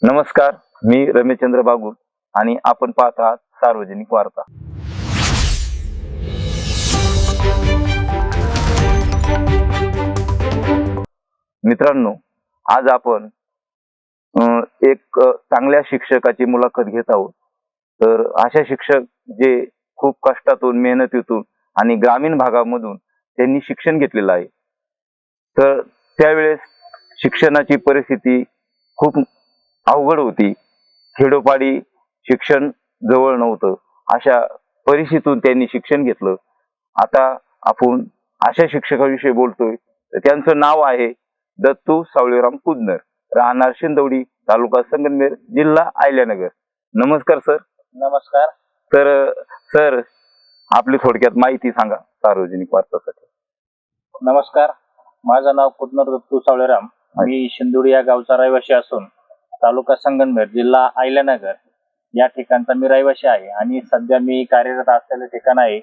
नमस्कार, मी रमेशचंद्र बागुल आणि आपण पाहत आहात सार्वजनिक वार्ता. मित्रांनो, आज आपण एक चांगल्या शिक्षकाची मुलाखत घेत आहोत. तर अशा शिक्षक जे खूप कष्टातून, मेहनतीतून आणि ग्रामीण भागामधून त्यांनी शिक्षण घेतलेलं आहे. तर त्यावेळेस शिक्षणाची परिस्थिती खूप अवघड होती. खेडोपाडी शिक्षण जवळ नव्हतं. अशा परिस्थितीतून त्यांनी शिक्षण घेतलं. आता आपण अशा शिक्षकाविषयी बोलतोय. तर त्यांचं नाव आहे दत्तू सावळेराम कुदनर, राहणार शिंदवडी, तालुका संगमनेर, जिल्हा अहिल्यानगर. नमस्कार सर. नमस्कार. तर सर, आपली थोडक्यात माहिती सांगा सार्वजनिक वार्तासाठी. नमस्कार, माझं नाव कुदनर दत्तू सावळेराम. मी शिंदोडी या गावचा रहिवासी असून तालुका संगमनेर, जिल्हा अहिल्यानगर या ठिकाणचा मी रहिवासी आहे. आणि सध्या मी कार्यरत असलेले ठिकाण आहे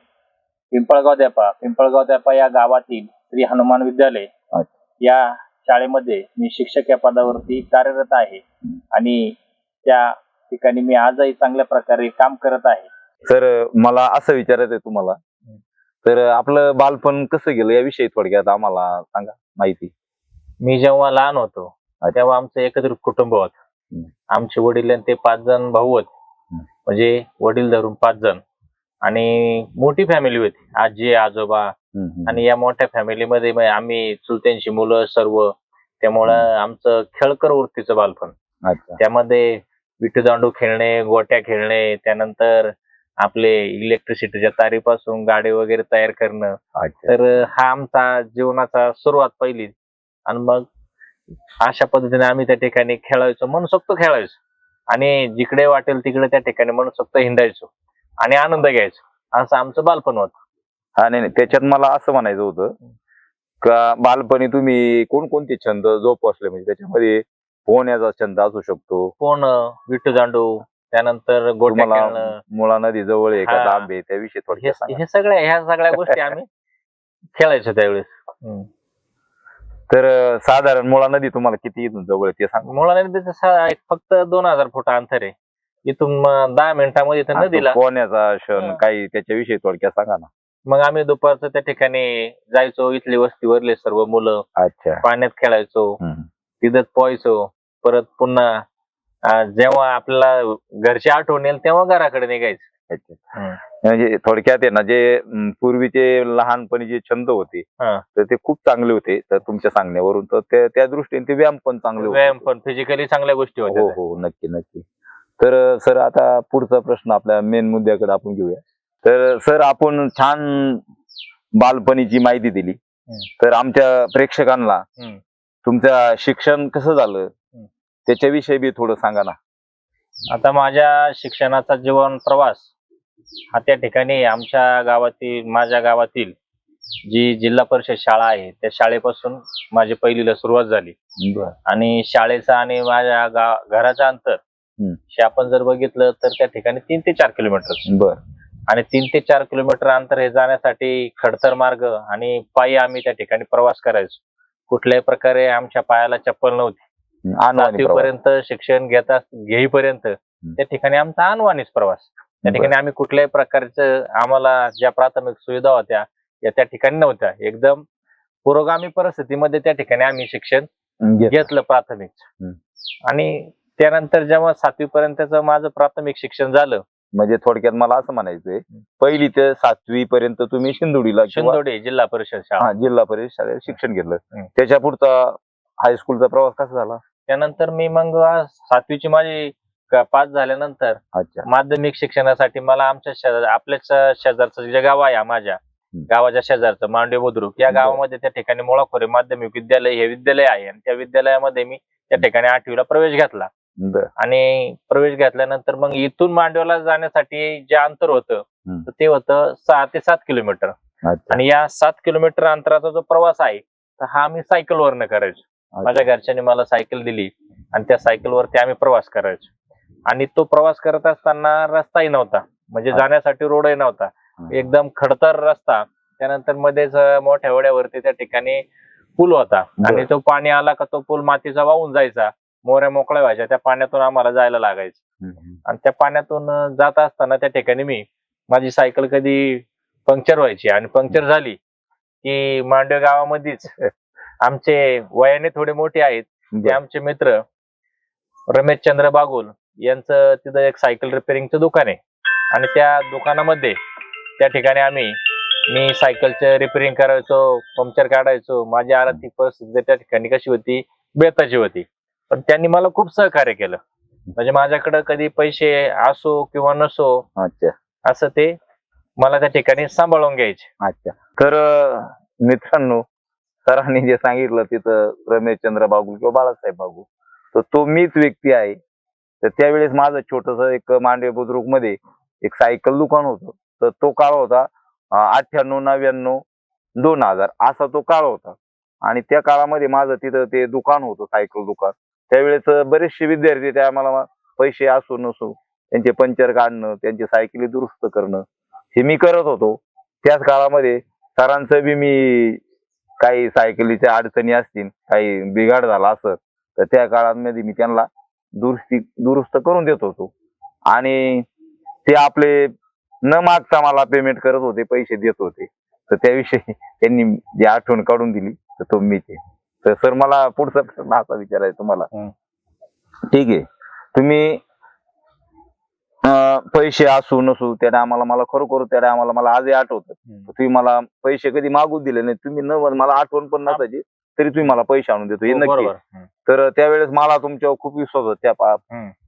पिंपळगाव देपा. पिंपळगाव देपा या गावातील श्री हनुमान विद्यालय या शाळेमध्ये मी शिक्षक या पदावरती कार्यरत आहे. आणि त्या ठिकाणी मी आजही चांगल्या प्रकारे काम करत आहे. सर, मला असं विचारायचं आहे तुम्हाला, तर आपलं बालपण कसं गेलं याविषयी थोडक्यात आम्हाला सांगा माहिती. मी जेव्हा लहान होतो तेव्हा आमचं एकत्रित कुटुंब होतं. आमचे वडील आणि ते 5 जण भाऊ होते, म्हणजे वडील धरून 5 जण. आणि मोठी फॅमिली होती, आजी आजोबा. आणि या मोठ्या फॅमिलीमध्ये आम्ही चुलत्यांची मुलं सर्व. त्यामुळं आमचं खेळकर वृत्तीचं बालपण. त्यामध्ये विटीदांडू खेळणे, गोट्या खेळणे, त्यानंतर आपले इलेक्ट्रिसिटीच्या तारीपासून गाडी वगैरे तयार करणं. तर हा आमचा जीवनाचा सुरुवात पहिली. आणि मग अशा पद्धतीने आम्ही त्या ठिकाणी खेळायचो, मनसोक्त खेळायचो. आणि जिकडे वाटेल तिकडे त्या ठिकाणी मनसोक्त हिंडायचो आणि आनंद घ्यायचो. असं आमचं बालपण होतं. हा, नाही, त्याच्यात मला असं म्हणायचं होतं का बालपणी तुम्ही कोणकोणते छंद जोपासले, म्हणजे त्याच्यामध्ये पोहण्याचा छंद असू शकतो, पोहणं, विटीदांडू, त्यानंतर गोट्या खेळणं. मुळा नदी जवळ आहे का लांब आहे त्याविषयी थोडक्यात सांगा. ह्या सगळ्या गोष्टी आम्ही खेळायचो त्यावेळेस. तर साधारण मुळा नदी तुम्हाला किती इथून जवळ आहे ते सांगा. मुळा नदीचं फक्त 2000 फूट अंतर आहे इथून. 10 मिनिटांमध्ये इथं नदीला. पोहण्याचा क्षण काही त्याच्याविषयी थोडक्यात सांगा ना. मग आम्ही दुपारचं त्या ठिकाणी जायचो. इथली वस्तीवरले सर्व मुलं पाण्यात खेळायचो, तिथंच पोहायचो. परत पुन्हा जेव्हा आपल्याला घरची आठवण येईल तेव्हा घराकडे निघायचं. म्हणजे थोडक्यात आहे ना, जे पूर्वीचे लहानपणी जे छंद होते तर ते खूप चांगले होते. तर तुमच्या सांगण्यावरून तर त्या दृष्टीने ते व्यायाम पण चांगले होते. व्यायाम पण फिजिकली चांगल्या गोष्टी होत्या. हो हो, नक्की नक्की. तर सर, आता पुढचा प्रश्न आपल्या मेन मुद्द्याकडे आपण घेऊया. तर सर, आपण छान बालपणीची माहिती दिली. तर आमच्या प्रेक्षकांना तुमचं शिक्षण कसं झालं त्याच्याविषयी बी थोडं सांगा ना. आता माझ्या शिक्षणाचा जीवन प्रवास हा त्या ठिकाणी माझ्या गावातील जी जिल्हा परिषद शाळा आहे त्या शाळेपासून माझी पहिलीला सुरुवात झाली. आणि शाळेचा आणि माझ्या घराचं अंतर हे आपण जर बघितलं तर त्या ठिकाणी 3 ते 4 किलोमीटर. आणि 3 ते 4 किलोमीटर अंतर हे जाण्यासाठी खडतर मार्ग आणि पायी आम्ही त्या ठिकाणी प्रवास करायचो. कुठल्याही प्रकारे आमच्या पायाला चप्पल नव्हती. 7वी पर्यंत शिक्षण घेईपर्यंत त्या ठिकाणी आमचा अनवाणीच प्रवास. त्या ठिकाणी आम्ही कुठल्याही प्रकारचं, आम्हाला ज्या प्राथमिक सुविधा होत्या त्या ठिकाणी नव्हत्या. एकदम पुरोगामी परिस्थितीमध्ये त्या ठिकाणी आम्ही शिक्षण घेतलं प्राथमिक. आणि त्यानंतर जेव्हा 7वी पर्यंतच माझं प्राथमिक शिक्षण झालं, म्हणजे थोडक्यात मला असं म्हणायचंय, 1ली ते 7वी पर्यंत तुम्ही शिंदोडी जिल्हा परिषद शाळा, जिल्हा परिषद शाळेत शिक्षण घेतलं. त्याच्या पुढचा हायस्कूलचा प्रवास कसा झाला? त्यानंतर मी मग 7वीची माझी पास झाल्यानंतर माध्यमिक शिक्षणासाठी मला आपल्याच शेजारचं जे गाव आहे, माझ्या गावाच्या शेजारचं मांडवे बुद्रुक या गावामध्ये त्या ठिकाणी मुळाखोरे माध्यमिक विद्यालय हे विद्यालय आहे. आणि त्या विद्यालयामध्ये मी त्या ठिकाणी 8वीला प्रवेश घेतला. आणि प्रवेश घेतल्यानंतर मग इथून मांडव्याला जाण्यासाठी जे अंतर होतं ते होतं 6 ते 7 किलोमीटर. आणि या 7 किलोमीटर अंतराचा जो प्रवास आहे तर हा आम्ही सायकलवरनं करायचो. माझ्या घरच्यांनी मला सायकल दिली आणि त्या सायकलवरती आम्ही प्रवास करायचो. आणि तो प्रवास करत असताना रस्ताही नव्हता, म्हणजे जाण्यासाठी रोडही नव्हता, एकदम खडतर रस्ता. त्यानंतर मध्येच मोठ्या वड्यावरती त्या ठिकाणी पूल होता. आणि तो पाणी आला का तो पूल मातीचा वाहून जायचा. मोऱ्या मोकळ्या व्हायच्या, त्या पाण्यातून आम्हाला जायला लागायचं. आणि त्या पाण्यातून जात असताना त्या ठिकाणी माझी सायकल कधी पंक्चर व्हायची, आणि पंक्चर झाली की मांडवे गावामध्येच आमचे वयाने थोडे मोठे आहेत ते आमचे मित्र रमेश चंद्र बागुल यांचं तिथं एक सायकल रिपेअरिंगचं दुकान आहे, आणि त्या दुकानामध्ये त्या ठिकाणी मी सायकलचं रिपेअरिंग करायचो, पंक्चर काढायचो. माझी आर्थिक परिस्थिती त्या ठिकाणी कशी होती, बेताची होती, पण त्यांनी मला खूप सहकार्य केलं. म्हणजे माझ्याकडे कधी पैसे असो किंवा नसो, अच्छा, असं ते मला त्या ठिकाणी सांभाळून घ्यायचे. अच्छा. तर मित्रांनो, सरांनी जे सांगितलं तिथं रमेशचंद्र बागुल किंवा बाळासाहेब बागुल, तर तो मीच व्यक्ती आहे. तर त्यावेळेस माझं छोटस एक मांडवे बुद्रुक मध्ये एक सायकल दुकान होतं. तर तो काळ होता 98, 99, 2000 असा तो काळ होता. आणि त्या काळामध्ये माझं तिथं ते दुकान होतं, सायकल दुकान. त्यावेळेस बरेचसे विद्यार्थी त्या मला पैसे असो नसो त्यांचे पंक्चर काढणं, त्यांची सायकली दुरुस्त करणं हे मी करत होतो. त्याच काळामध्ये सरांचं बी मी काही सायकलीच्या अडचणी असतील, काही बिघाड झाला असत, तर त्या काळामध्ये मी त्यांना दुरुस्त करून देत होतो. आणि ते आपले न मागता मला पेमेंट करत होते, पैसे देत होते. तर त्याविषयी त्यांनी जी आठवण काढून दिली तर तो मीच आहे. तर सर, मला पुढचा प्रश्न असा विचारायचा तुम्हाला, ठीक आहे, तुम्ही पैसे असू नसू त्या टायमाला मला खरोखर त्या टायमाला मला आजही आठवतं, तुम्ही मला पैसे कधी मागू दिले नाही. तुम्ही न मला आठवण पण नसायची तरी तुम्ही मला पैसे आणून देतो, हे नक्की. तर त्यावेळेस मला तुमच्यावर खूप विश्वास होता त्या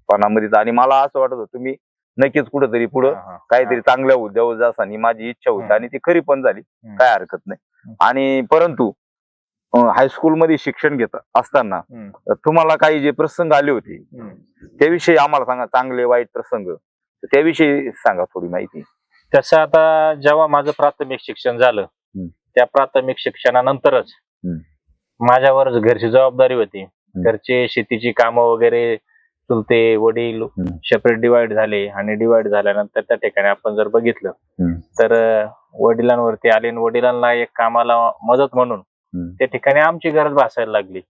पानामध्ये, आणि मला असं वाटत होतं तुम्ही नक्कीच कुठेतरी पुढं काहीतरी चांगल्या उद्योगात जासान ही माझी इच्छा होती, आणि ती खरी पण झाली, काय हरकत नाही. आणि परंतु हायस्कूल मध्ये शिक्षण घेत असताना तुम्हाला काही जे प्रसंग आले होते त्याविषयी आम्हाला सांगा, चांगले वाईट प्रसंग, त्याविषयी सांगा थोडी माहिती. तसं आता जेव्हा माझं प्राथमिक शिक्षण झालं, त्या प्राथमिक शिक्षणानंतरच माझ्यावर घरची जबाबदारी होती. घरचे शेतीची कामं वगैरे, चुलते वडील सेपरेट डिवाइड झाले, आणि डिवाइड झाल्यानंतर त्या ठिकाणी आपण जर बघितलं तर वडिलांवरती आले, आणि वडिलांना एक कामाला मदत म्हणून त्या ठिकाणी आमची गरज भासायला लागली.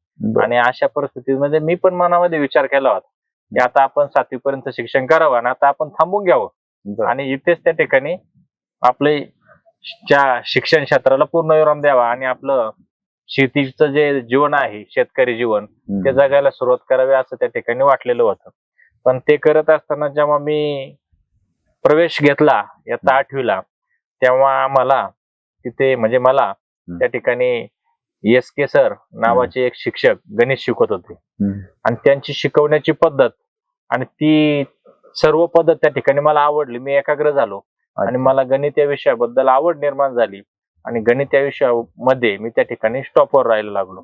आणि अशा परिस्थितीमध्ये मी पण मनामध्ये विचार केला होता की आता आपण 7वी पर्यंत शिक्षण करावं आणि आता आपण थांबून घ्यावं, आणि इथेच त्या ठिकाणी आपले शिक्षण क्षेत्राला पूर्ण विराम द्यावा, आणि आपलं शेतीचं जे जीवन आहे, शेतकरी जीवन, ते जगायला सुरुवात करावी असं त्या ठिकाणी वाटलेलं होतं. पण ते करत असताना जेव्हा मी प्रवेश घेतला इयत्ता 8वीला, तेव्हा आम्हाला तिथे म्हणजे मला त्या ठिकाणी SK सर नावाचे एक शिक्षक गणित शिकवत होते, आणि त्यांची शिकवण्याची पद्धत आणि ती सर्व पद्धत त्या ठिकाणी मला आवडली. मी एकाग्र झालो आणि मला गणित या विषयाबद्दल आवड निर्माण झाली, आणि गणित या विषयामध्ये मी त्या ठिकाणी स्टॉपवर राहायला लागलो.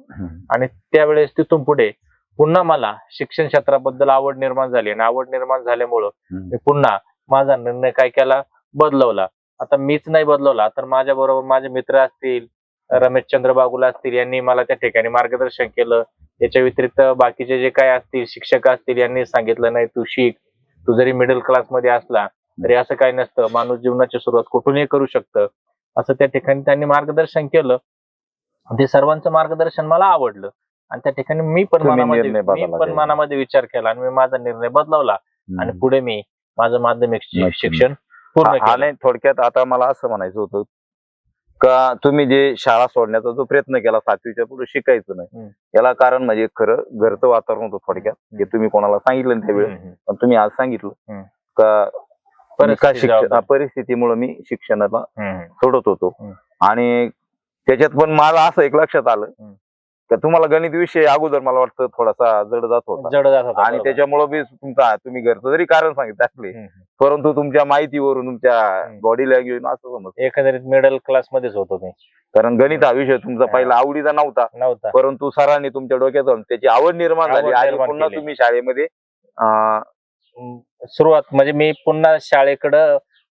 आणि त्यावेळेस तिथून पुढे पुन्हा मला शिक्षण क्षेत्राबद्दल आवड निर्माण झाली, आणि आवड निर्माण झाल्यामुळं मी पुन्हा माझा निर्णय काय केला, बदलवला. आता मीच नाही बदलवला तर माझ्या बरोबर माझे मित्र असतील, रमेशचंद्र बागुल असतील, यांनी मला त्या ठिकाणी मार्गदर्शन केलं. याच्या व्यतिरिक्त बाकीचे जे काय असतील शिक्षक असतील, यांनी सांगितलं नाही तू शिक, तू जरी मिडल क्लास मध्ये असला तरी असं काही नसतं, माणूस जीवनाची सुरुवात कुठूनही करू शकतं, असं त्या ठिकाणी त्यांनी मार्गदर्शन केलं. ते सर्वांचं मार्गदर्शन मला आवडलं, आणि त्या ठिकाणी मी पण मनामध्ये विचार केला, आणि मी माझा निर्णय बदलवला, आणि पुढे मी माझं माध्यमिक शिक्षण पूर्ण केलं. थोडक्यात आता मला असं म्हणायचं होतं का तुम्ही जे शाळा सोडण्याचा जो प्रयत्न केला 7वीच्या पुढे शिकायचं नाही, याला कारण म्हणजे खरं घरचं वातावरण होतं. थोडक्यात हे तुम्ही कोणाला सांगितलं नाही त्यावेळेस, पण तुम्ही आज सांगितलं का परिस्थितीमुळे मी शिक्षणाला सोडत होतो. आणि त्याच्यात पण मला असं एक लक्षात आलं का तुम्हाला गणित विषय अगोदर मला वाटतं थोडासा जड जात होता, आणि त्याच्यामुळे बी तुम्ही घरचं जरी कारण सांगितलं असले, परंतु तुमच्या माहितीवरून तुमच्या बॉडी लँग्वेज असं समजतं एकंदरीत मिडल क्लास मध्येच होतो मी. कारण गणित हा विषय तुमचा पहिला आवडीचा नव्हता, परंतु सरांनी तुमच्या डोक्यात त्याची आवड निर्माण झाली, आणि पुन्हा तुम्ही शाळेमध्ये सुरुवात म्हणजे मी पुन्हा शाळेकडे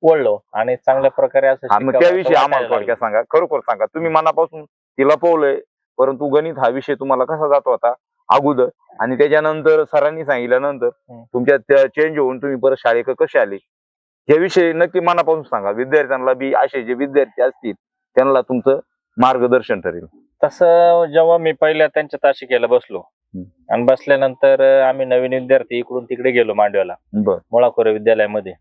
वळलो, आणि चांगल्या प्रकारे असं त्याविषयी आम्हाला थोडक्यात सांगा, खरोखर सांगा. तुम्ही मनापासून ती लपवलंय, परंतु गणित हा विषय तुम्हाला कसा जात होता अगोदर, आणि त्याच्यानंतर सरांनी सांगितल्यानंतर तुमच्या चेंज होऊन तुम्ही परत शाळेकडे कसे आले, याविषयी नक्की मनापासून सांगा. विद्यार्थ्यांना बी, असे जे विद्यार्थी असतील त्यांना तुमचं मार्गदर्शन ठरेल. तसं जेव्हा मी पहिल्या त्यांच्या तासिकेला बसलो, आणि बसल्यानंतर आम्ही नवीन विद्यार्थी इकडून तिकडे गेलो मांडव्याला बर मुळाखोरे विद्यालयामध्ये.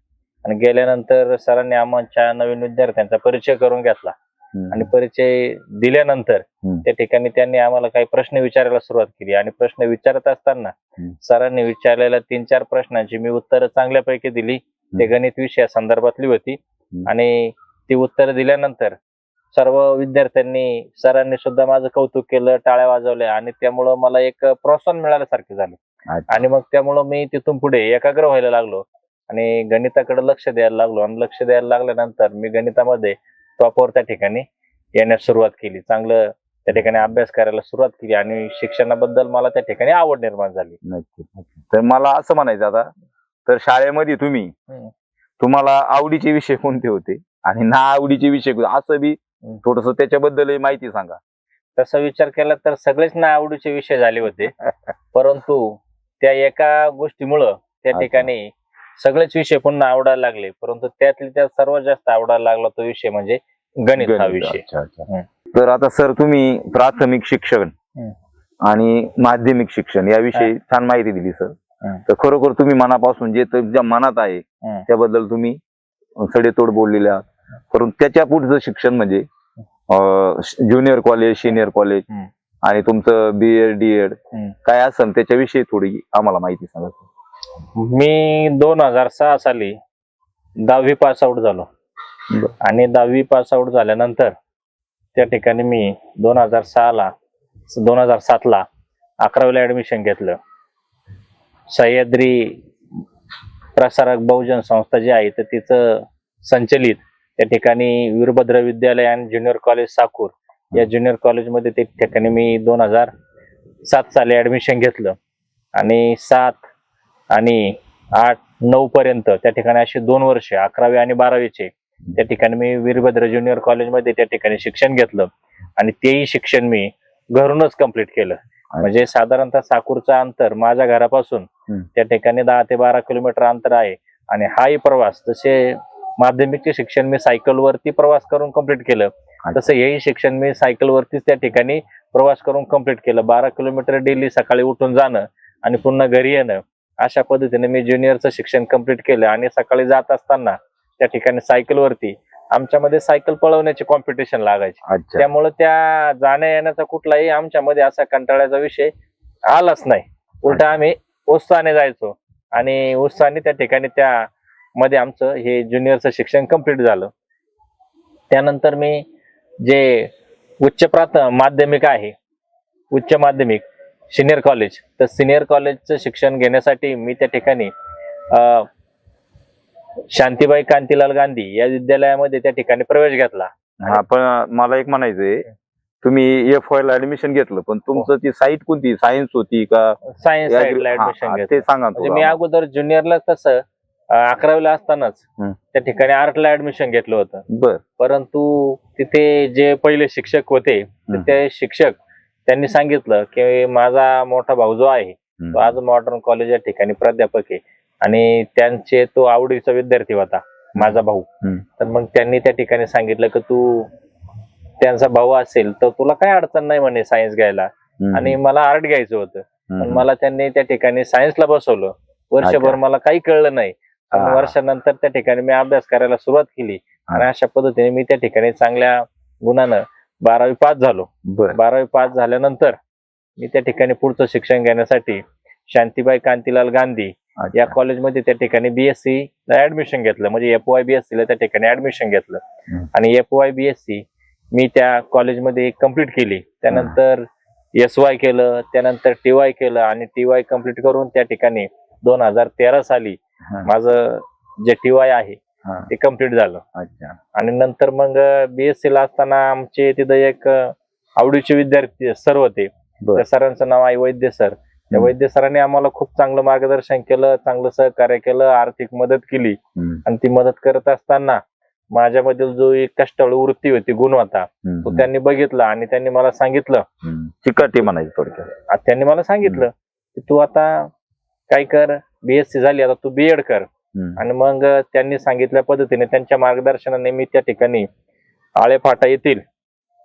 आणि गेल्यानंतर सरांनी आमच्या नवीन विद्यार्थ्यांचा परिचय करून घेतला. आणि परिचय दिल्यानंतर त्या ठिकाणी त्यांनी आम्हाला काही प्रश्न विचारायला सुरुवात केली. आणि प्रश्न विचारत असताना सरांनी विचारलेल्या 3-4 प्रश्नांची मी उत्तरं चांगल्यापैकी दिली. ते गणित विषया संदर्भातली होती. आणि ती उत्तरं दिल्यानंतर सर्व विद्यार्थ्यांनी सरांनी सुद्धा माझं कौतुक केलं, टाळ्या वाजवल्या. आणि त्यामुळं मला एक प्रोत्साहन मिळाल्यासारखे झालं. आणि मग त्यामुळं मी तिथून पुढे एकाग्र व्हायला लागलो आणि गणिताकडे लक्ष द्यायला लागलो. आणि लक्ष द्यायला लागल्यानंतर मी गणितामध्ये टॉपवर त्या ठिकाणी येण्यास सुरुवात केली. चांगलं त्या ठिकाणी अभ्यास करायला सुरुवात केली आणि शिक्षणाबद्दल मला त्या ठिकाणी आवड निर्माण झाली. नक्की. तर मला असं म्हणायचं आता, तर शाळेमध्ये तुम्हाला आवडीचे विषय कोणते होते आणि ना आवडीचे विषय कोणते? असं बी थोडस त्याच्याबद्दल माहिती सांगा. तसा विचार केला तर सगळेच ना आवडीचे विषय झाले होते. परंतु त्या एका गोष्टीमुळं त्या ठिकाणी सगळेच विषय पुन्हा आवडायला लागले. परंतु त्यातली त्यात सर्वात जास्त आवडायला लागला तो विषय म्हणजे गणित हा विषय. तर आता सर तुम्ही प्राथमिक शिक्षण आणि माध्यमिक शिक्षण याविषयी छान माहिती दिली सर. तर खरोखर तुम्ही मनापासून जे तुमच्या मनात आहे त्याबद्दल तुम्ही सडेतोड बोललेले आहात. परंतु त्याच्या पुढचं शिक्षण म्हणजे ज्युनियर कॉलेज, सिनियर कॉलेज आणि तुमचं BEd DEd काय असेल त्याच्याविषयी थोडी आम्हाला माहिती सांगा. मी 2006 साली 10वी पास आउट झालो. आणि 10वी पास आउट झाल्यानंतर त्या ठिकाणी मी 2007 ला 11वीला ऍडमिशन घेतलं. सह्याद्री प्रसारक बहुजन संस्था जी आहे तर तिचं संचलित त्या ठिकाणी वीरभद्र विद्यालय आणि ज्युनियर कॉलेज साकूर या ज्युनियर कॉलेजमध्ये त्या ठिकाणी मी 2007 साली ऍडमिशन घेतलं. आणि 7 आणि 8-9 पर्यंत त्या ठिकाणी अशी 2 वर्ष 11वी आणि 12वीचे त्या ठिकाणी मी वीरभद्र ज्युनियर कॉलेजमध्ये त्या ठिकाणी शिक्षण घेतलं. आणि तेही शिक्षण मी घरूनच कम्प्लीट केलं. म्हणजे साधारणतः साकूरचं अंतर माझ्या घरापासून त्या ठिकाणी 10 ते 12 किलोमीटर अंतर आहे. आणि हाही प्रवास, तसे माध्यमिकचे शिक्षण मी सायकलवरती प्रवास करून कम्प्लीट केलं, तसं हेही शिक्षण मी सायकलवरतीच त्या ठिकाणी प्रवास करून कम्प्लीट केलं. 12 किलोमीटर डेली सकाळी उठून जाणं आणि पुन्हा घरी येणं, अशा पद्धतीने मी ज्युनियरचं शिक्षण कम्प्लीट केलं. आणि सकाळी जात असताना त्या ठिकाणी सायकलवरती आमच्यामध्ये सायकल पळवण्याची कॉम्पिटिशन लागायची. त्यामुळे त्या जाण्या येण्याचा कुठलाही आमच्यामध्ये असा कंटाळ्याचा विषय आलाच नाही. उलट आम्ही उत्साहाने जायचो आणि उत्साहाने त्या ठिकाणी त्यामध्ये आमचं हे ज्युनियरचं शिक्षण कम्प्लीट झालं. त्यानंतर मी जे माध्यमिक आहे, उच्च माध्यमिक सिनियर कॉलेज, तर सिनियर कॉलेजचं शिक्षण घेण्यासाठी मी त्या ठिकाणी शांतीबाई कांतीलाल गांधी या विद्यालयामध्ये त्या ठिकाणी प्रवेश घेतला. पण मला एक म्हणायचंय, तुम्ही FY ला ऍडमिशन घेतलं, पण तुमचं ती साईट कोणती, सायन्स होती का? सायन्स साईडला ऍडमिशन घेतलं. ते सांगा. म्हणजे मी अगोदर ज्युनियरला तसं 11वीला असतानाच त्या ठिकाणी आर्टला ऍडमिशन घेतलं होतं. परंतु तिथे जे पहिले शिक्षक होते ते शिक्षक त्यांनी सांगितलं की माझा मोठा भाऊ जो आहे तो आज मॉडर्न कॉलेज या ठिकाणी प्राध्यापक आहे आणि त्यांचे तो आवडीचा विद्यार्थी होता माझा भाऊ. तर मग त्यांनी त्या ठिकाणी सांगितलं की तू त्यांचा भाऊ असेल तर तुला काय अडचण नाही म्हणे सायन्स घ्यायला. आणि मला आर्ट घ्यायचं होतं, पण मला त्यांनी त्या ठिकाणी सायन्सला बसवलं. वर्षभर मला काही कळलं नाही. वर्षानंतर त्या ठिकाणी मी अभ्यास करायला सुरुवात केली आणि अशा पद्धतीने मी त्या ठिकाणी चांगल्या गुणानं 12वी पास झालो. 12वी पास झाल्यानंतर मी त्या ठिकाणी पुढचं शिक्षण घेण्यासाठी शांतीबाई कांतीलाल गांधी या कॉलेजमध्ये त्या ठिकाणी BSc ला ऍडमिशन घेतलं. म्हणजे FY BSc ला त्या ठिकाणी ऍडमिशन घेतलं. आणि FY BSc मी त्या कॉलेजमध्ये कम्प्लीट केली. त्यानंतर SY केलं, त्यानंतर TY केलं आणि TY कम्प्लीट करून त्या ठिकाणी 2013 साली माझं जे TY आहे ते कम्प्लीट झालं. आणि नंतर मग BSc ला असताना आमचे तिथं एक आवडीचे विद्यार्थी सर होते. त्या सरांचं नाव आहे वैद्य सर. त्या वैद्य सरांनी आम्हाला खूप चांगलं मार्गदर्शन केलं, चांगलं सहकार्य केलं, आर्थिक मदत केली. आणि ती मदत करत असताना माझ्यामधील जो एक कष्टाळू वृत्ती होती, गुण होता, तो त्यांनी बघितला आणि त्यांनी मला सांगितलं, चिकाटी म्हणायचं थोडक्यात, त्यांनी मला सांगितलं की तू आता काय कर, BSc झाली आता तू BEd कर. आणि मग त्यांनी सांगितल्या पद्धतीने त्यांच्या मार्गदर्शनाने मी त्या ठिकाणी आळेफाटा येथील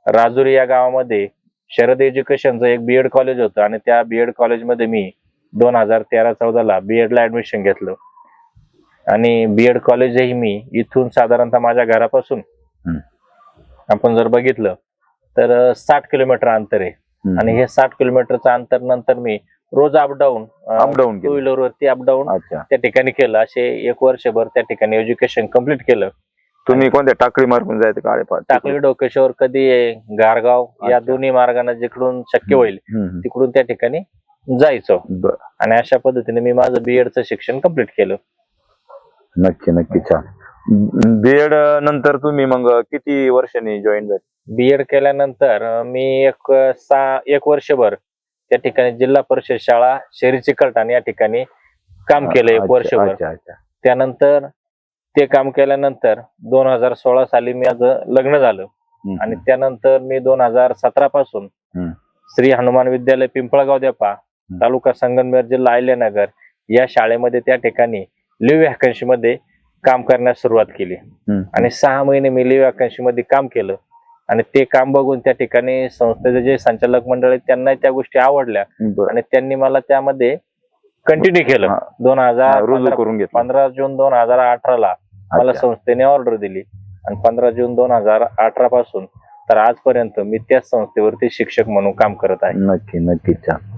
राजुरी या गावामध्ये शरद एज्युकेशनचं एक बीएड कॉलेज होतं आणि त्या बीएड कॉलेजमध्ये मी 2013-14 बीएड ला ऍडमिशन घेतलं. आणि बीएड कॉलेजही मी इथून साधारणतः माझ्या घरापासून आपण जर बघितलं तर 60 किलोमीटर अंतर आहे. आणि हे 60 किलोमीटरचं अंतर नंतर मी रोज अपडाऊन टू व्हीलर वरती अपडाऊन त्या ठिकाणी केलं. असे 1 वर्षभर त्या ठिकाणी एज्युकेशन कम्प्लीट केलं. तुम्ही कोणत्या टाकळी मार्गून जायचं? काळेपाट, टाकळी, डोकेश्वर, कधी गारगाव या दोन्ही मार्गाने जिकडून शक्य होईल तिकडून त्या ठिकाणी जायचो. आणि अशा पद्धतीने मी माझं बीएडचं शिक्षण कम्प्लीट केलं. नक्की नक्की, छान. बीएड नंतर तुम्ही मग किती वर्षांनी जॉईन झाले? बीएड केल्यानंतर मी एक वर्षभर त्या ठिकाणी जिल्हा परिषद शाळा शहरी चिकलठाण या ठिकाणी काम केलं 1 वर्षभर. त्यानंतर ते काम केल्यानंतर 2016 साली माझं लग्न झालं. आणि त्यानंतर मी 2017 पासून श्री हनुमान विद्यालय पिंपळगाव देपा, तालुका संगमनेर, जिल्हा अहिल्यानगर या शाळेमध्ये त्या ठिकाणी लिव्ह व्हॅकन्सी मध्ये काम करण्यास सुरुवात केली. आणि 6 महिने मी लिव्ह व्हॅकन्सी मध्ये काम केलं. आणि ते काम बघून त्या ठिकाणी संस्थेचे जे संचालक मंडळ आहेत त्यांना त्या गोष्टी आवडल्या आणि त्यांनी मला त्यामध्ये कंटिन्यू केलं. 15 जून 2018 ला मला संस्थेने ऑर्डर दिली आणि 15 जून 2018 पासून तर आजपर्यंत मी त्याच संस्थेवरती शिक्षक म्हणून काम करत आहे. नक्की नक्की, छान.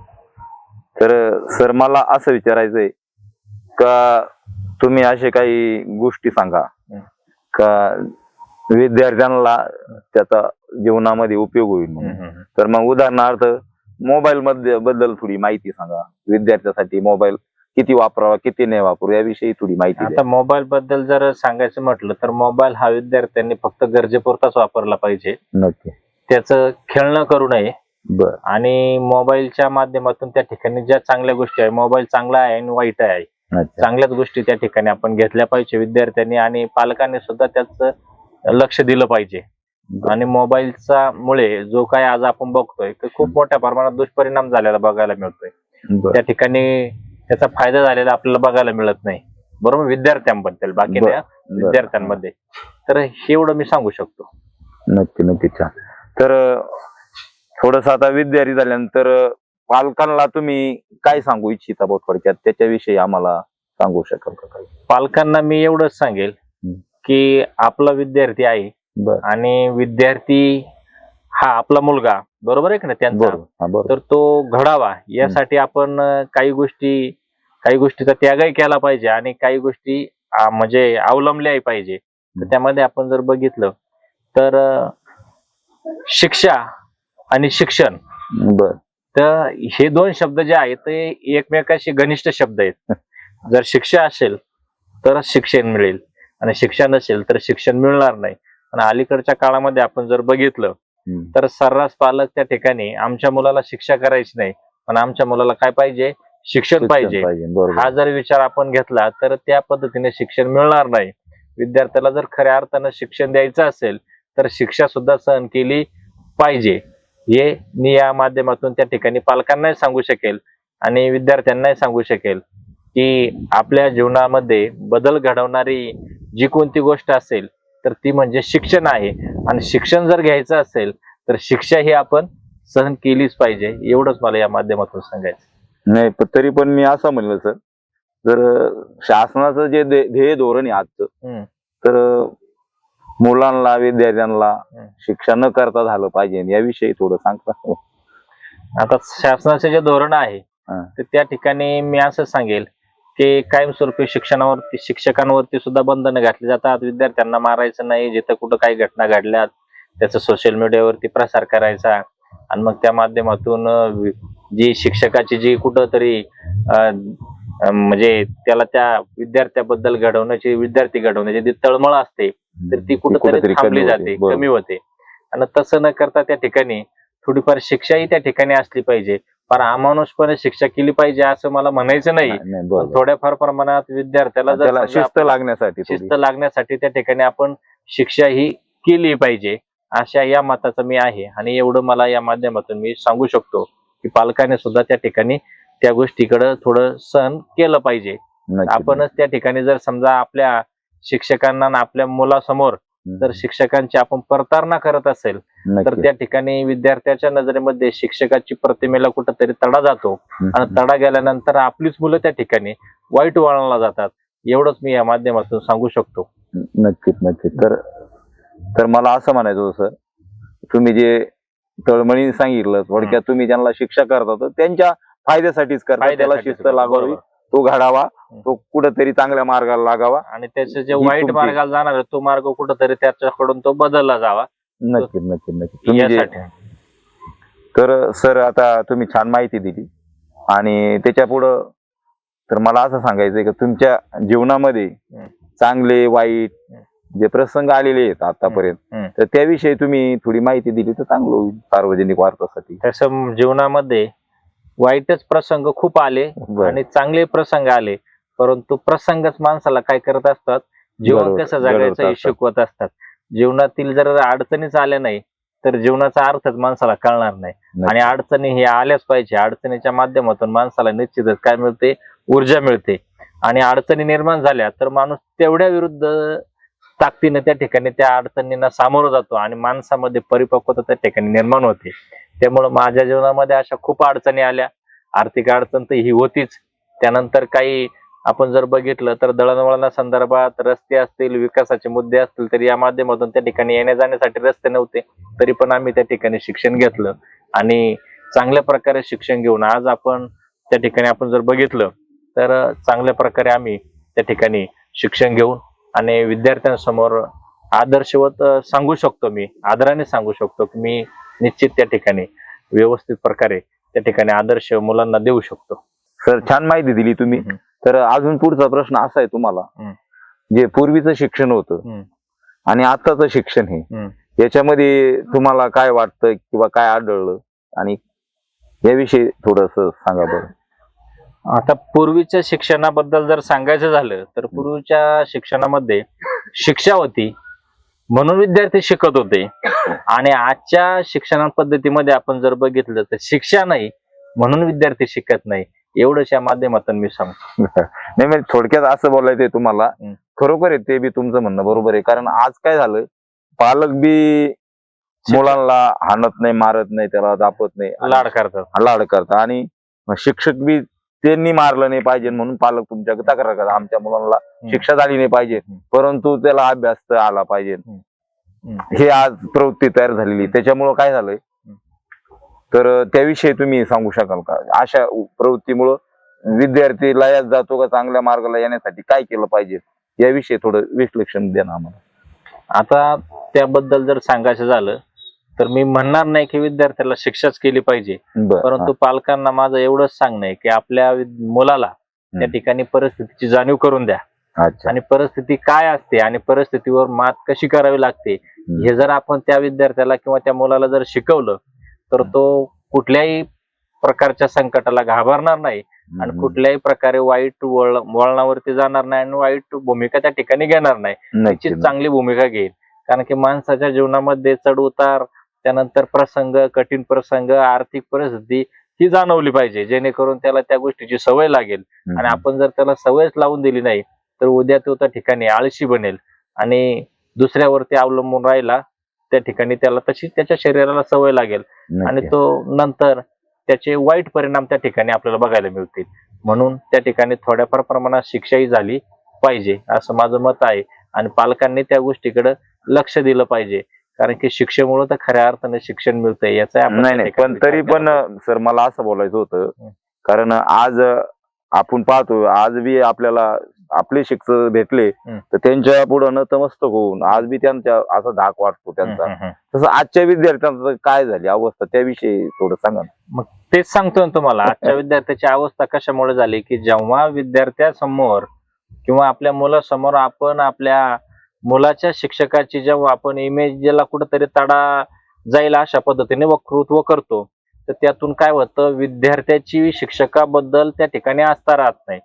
तर सर, मला असं विचारायचंय का तुम्ही असे काही गोष्टी सांगा का विद्यार्थ्यांना त्याचा जीवनामध्ये उपयोग होईल म्हणून. तर मग उदाहरणार्थ मोबाईल मध्ये बद्दल थोडी माहिती सांगा. विद्यार्थ्यासाठी मोबाईल किती वापरावा, किती नाही वापरू, याविषयी थोडी माहिती द्या. आता मोबाईल बद्दल जर सांगायचं म्हटलं तर मोबाईल हा विद्यार्थ्यांनी फक्त गरजेपुरताच वापरला पाहिजे. नक्की. त्याचं खेळणं करू नये. आणि मोबाईलच्या माध्यमातून त्या ठिकाणी ज्या चांगल्या गोष्टी आहे, मोबाईल चांगला आहे आणि वाईट आहे, चांगल्याच गोष्टी त्या ठिकाणी आपण घेतल्या पाहिजे विद्यार्थ्यांनी. आणि पालकांनी सुद्धा त्याचं लक्ष दिलं पाहिजे. आणि मोबाईलचा मुळे जो काय आज आपण बघतोय की खूप मोठ्या प्रमाणात दुष्परिणाम झालेला बघायला मिळतोय. त्या ठिकाणी त्याचा फायदा झालेला आपल्याला बघायला मिळत नाही, बरोबर, विद्यार्थ्यांबद्दल, बाकी विद्यार्थ्यांमध्ये. तर हे एवढं मी सांगू शकतो. नक्की नक्की, छान. तर थोडस आता विद्यार्थी झाल्यानंतर पालकांना तुम्ही काय सांगू इच्छिता थोडक्यात, त्याच्याविषयी आम्हाला सांगू शकाल का काही? पालकांना मी एवढंच सांगेल की आपला विद्यार्थी आहे आणि विद्यार्थी हा आपला मुलगा, बरोबर आहे का नाही त्यांचा, तर तो घडावा यासाठी आपण काही गोष्टीचा त्यागही केला पाहिजे आणि काही गोष्टी म्हणजे अवलंबल्याही पाहिजे. तर त्यामध्ये आपण जर बघितलं तर शिक्षा आणि शिक्षण, तर हे 2 शब्द जे आहेत ते एकमेकाशी घनिष्ठ शब्द आहेत. जर शिक्षा असेल तर शिक्षण मिळेल आणि शिक्षण नसेल तर शिक्षण मिळणार नाही. आणि अलीकडच्या काळामध्ये आपण जर बघितलं तर सर्रास पालक त्या ठिकाणी आमच्या मुलाला शिक्षा करायची नाही पण आमच्या मुलाला काय पाहिजे, शिक्षण पाहिजे. हा जर विचार आपण घेतला तर त्या पद्धतीने शिक्षण मिळणार नाही. विद्यार्थ्याला जर खऱ्या अर्थानं शिक्षण द्यायचं असेल तर शिक्षा सुद्धा सहन केली पाहिजे. हे मी या माध्यमातून त्या ठिकाणी पालकांनाही सांगू शकेल आणि विद्यार्थ्यांनाही सांगू शकेल की आपल्या जीवनामध्ये बदल घडवणारी जी कोणती गोष्ट असेल तर ती म्हणजे शिक्षण आहे. आणि शिक्षण जर घ्यायचं असेल तर शिक्षा ही आपण सहन केलीच पाहिजे. एवढंच मला या माध्यमातून सांगायचं. नाही, पण तरी पण मी असं म्हणलं सर, जर शासनाचं जे ध्येय धोरण आहे आजचं, तर मुलांना, विद्यार्थ्यांना शिक्षा न करता झालं पाहिजे याविषयी थोडं सांगता. आता शासनाचे जे धोरण आहे तर त्या ठिकाणी मी असं सांगेल की कायमस्वरूपी शिक्षकांवरती सुद्धा बंधनं घातली जातात. विद्यार्थ्यांना मारायचं नाही, जिथं कुठं काही घटना घडल्यात त्याचा सोशल मीडियावरती प्रसार करायचा आणि मग त्या माध्यमातून जी शिक्षकाची जी कुठंतरी म्हणजे त्याला त्या विद्यार्थ्याबद्दल विद्यार्थी घडवण्याची जी तळमळ असते तर ती कुठंतरी थांबली जाते, कमी होते. आणि तसं न करता त्या ठिकाणी थोडीफार शिक्षाही त्या ठिकाणी असली पाहिजे. फार अमानुषपणे शिक्षा केली पाहिजे असं मला म्हणायचं नाही, पण थोड्याफार प्रमाणात विद्यार्थ्याला जर शिस्त लागण्यासाठी त्या ठिकाणी आपण शिक्षा ही केली पाहिजे, अशा या मताचं मी आहे. आणि एवढं मला या माध्यमातून मी सांगू शकतो की पालकाने सुद्धा त्या ठिकाणी त्या गोष्टीकडे थोडं सहन केलं पाहिजे. आपणच त्या ठिकाणी जर समजा आपल्या शिक्षकांना आपल्या मुलासमोर जर शिक्षकांची आपण प्रतारणा करत असेल तर नक्की. त्या ठिकाणी विद्यार्थ्याच्या नजरेमध्ये शिक्षकाची प्रतिमेला कुठंतरी तडा जातो आणि तडा गेल्यानंतर आपलीच मुलं त्या ठिकाणी वाईट वळणाला जातात. एवढंच मी या माध्यमातून सांगू शकतो. नक्कीच नक्कीच. तर मला असं म्हणायचं होतं सर, तुम्ही जे तळमळीने सांगितलं थोडक्यात, तुम्ही ज्यांना शिक्षा करता तर त्यांच्या फायद्यासाठीच करता, त्याला फायद्यासाठी शिस्त लागावी, बरोबर. तो घडावा, तो कुठेतरी चांगल्या मार्गाला लागावा. आणि त्याचे जे ही वाईट तुमची- मार्गाला जाणार आहे तो मार्ग कुठंतरी त्याच्याकडून तो बदलला जावा नक्कीच नक्कीच नक्कीच. तुम्ही जे यासाठी. तर सर आता तुम्ही छान माहिती दिली, आणि त्याच्या पुढं तर मला असं सांगायचंय की तुमच्या जीवनामध्ये चांगले वाईट जे प्रसंग आलेले आहेत आतापर्यंत, तर त्याविषयी तुम्ही थोडी माहिती दिली तर चांगलं होईल सार्वजनिक वार्तासाठी. तसं जीवनामध्ये वाईटच प्रसंग खूप आले बरं. आणि चांगले प्रसंग आले, परंतु प्रसंगच माणसाला काय करत असतात, जीवन बरोबर, कसं जगायचं घडवत हे असतात. शिकवत असतात. जीवनातील जर अडचणीच आल्या नाही तर जीवनाचा अर्थच माणसाला कळणार नाही. आणि अडचणी हे आल्याच पाहिजे. अडचणीच्या माध्यमातून माणसाला निश्चितच काय मिळते, ऊर्जा मिळते. आणि अडचणी निर्माण झाल्या तर माणूस तेवढ्या विरुद्ध ताकदीने त्या ठिकाणी त्या अडचणींना सामोरं जातो आणि माणसामध्ये परिपक्वता त्या ठिकाणी निर्माण होते. त्यामुळे माझ्या जीवनामध्ये अशा खूप अडचणी आल्या. आर्थिक अडचण तर ही होतीच. त्यानंतर काही आपण जर बघितलं तर दळणवळणा संदर्भात रस्ते असतील, विकासाचे मुद्दे असतील, तर या माध्यमातून त्या ठिकाणी येण्या जाण्यासाठी रस्ते नव्हते, तरी पण आम्ही त्या ठिकाणी शिक्षण घेतलं आणि चांगल्या प्रकारे शिक्षण घेऊन आज आपण त्या ठिकाणी आपण जर बघितलं तर चांगल्या प्रकारे आम्ही त्या ठिकाणी शिक्षण घेऊन आणि विद्यार्थ्यांसमोर आदर्शवत सांगू शकतो, मी आदराने सांगू शकतो की मी निश्चित त्या ठिकाणी व्यवस्थित प्रकारे त्या ठिकाणी आदर्श मुलांना देऊ शकतो. सर छान माहिती दिली तुम्ही. तर अजून पुढचा प्रश्न असा आहे तुम्हाला, जे पूर्वीचं शिक्षण होतं आणि आताचं शिक्षण हे, याच्यामध्ये तुम्हाला काय वाटतं किंवा काय आढळलं, आणि याविषयी थोडस सांगा बरं. आता पूर्वीच्या शिक्षणाबद्दल जर सांगायचं झालं तर पूर्वीच्या शिक्षणामध्ये शिक्षा होती म्हणून विद्यार्थी शिकत होते, आणि आजच्या शिक्षण पद्धतीमध्ये आपण जर बघितलं तर शिक्षा नाही म्हणून विद्यार्थी शिकत नाही. एवढंच या माध्यमातून मी सांगतो. नाही म्हणजे थोडक्यात असं बोलायचंय तुम्हाला, खरोखर आहे ते बी तुमचं म्हणणं बरोबर आहे. कारण आज काय झालं, पालक बी मुलांना हाणत नाही, मारत नाही, त्याला दापत नाही, लाड करतात. लाड करतात, आणि शिक्षक बी त्यांनी मारलं नाही पाहिजे म्हणून पालक तुमच्या तक्रार करतात, आमच्या मुलांना शिक्षा झाली नाही पाहिजे, परंतु त्याला अभ्यास तर आला पाहिजे. हे आज प्रवृत्ती तयार झालेली. त्याच्यामुळं काय झालंय, तर त्याविषयी तुम्ही सांगू शकाल का? अशा प्रवृत्तीमुळं विद्यार्थी लयात जातो का चांगल्या मार्गाला येण्यासाठी काय केलं पाहिजे, याविषयी थोडं विश्लेषण द्या ना आम्हाला. आता त्याबद्दल जर सांगायचं झालं तर मी म्हणणार नाही की विद्यार्थ्याला शिक्षाच केली पाहिजे, परंतु पालकांना माझं एवढंच सांगणं आहे की आपल्या मुलाला त्या ठिकाणी परिस्थितीची जाणीव करून द्या, आणि परिस्थिती काय असते आणि परिस्थितीवर मात कशी करावी लागते हे जर आपण त्या विद्यार्थ्याला किंवा त्या मुलाला जर शिकवलं तर तो कुठल्याही प्रकारच्या संकटाला घाबरणार नाही आणि कुठल्याही प्रकारे वाईट वळणावरती जाणार नाही आणि वाईट भूमिका त्या ठिकाणी घेणार नाही. निश्चित चांगली भूमिका घेईल. कारण की माणसाच्या जीवनामध्ये चढ उतार, त्यानंतर प्रसंग, कठीण प्रसंग, आर्थिक परिस्थिती ही जाणवली पाहिजे, जेणेकरून त्याला त्या गोष्टीची सवय लागेल. आणि आपण जर त्याला सवयच लावून दिली नाही तर उद्या तो त्या ठिकाणी आळशी बनेल आणि दुसऱ्यावरती अवलंबून राहिला, त्या ठिकाणी त्याला तशी त्याच्या शरीराला सवय लागेल आणि तो नंतर त्याचे वाईट परिणाम त्या ठिकाणी आपल्याला बघायला मिळतील. म्हणून त्या ठिकाणी थोड्याफार प्रमाणात शिक्षाही झाली पाहिजे असं माझं मत आहे, आणि पालकांनी त्या गोष्टीकडे लक्ष दिलं पाहिजे. कारण की शिक्षेमुळे तर खऱ्या अर्थाने शिक्षण मिळतंय याचा नाही, पण तरी पण सर मला असं बोलायचं होतं, कारण आज आपण पाहतो आज बी आपल्याला आपले शिक्षक भेटले तर त्यांच्या पुढे नतमस्तक होऊन आज बी त्यांच्या असा धाक वाटतो त्यांचा. तसं आजच्या विद्यार्थ्यांचं काय झाली अवस्था, त्याविषयी थोडं सांगा ना. मग तेच सांगतोय तुम्हाला, आजच्या विद्यार्थ्याची अवस्था कशामुळे झाली की जेव्हा विद्यार्थ्यासमोर किंवा आपल्या मुलासमोर आपण आपल्या मुलाच्या शिक्षकाची जेव्हा आपण इमेज ज्याला कुठेतरी तडा जाईल अशा पद्धतीने वक्तृत्व करतो तर त्यातून काय होतं, विद्यार्थ्याची शिक्षकाबद्दल त्या ठिकाणी आस्था राहत नाही,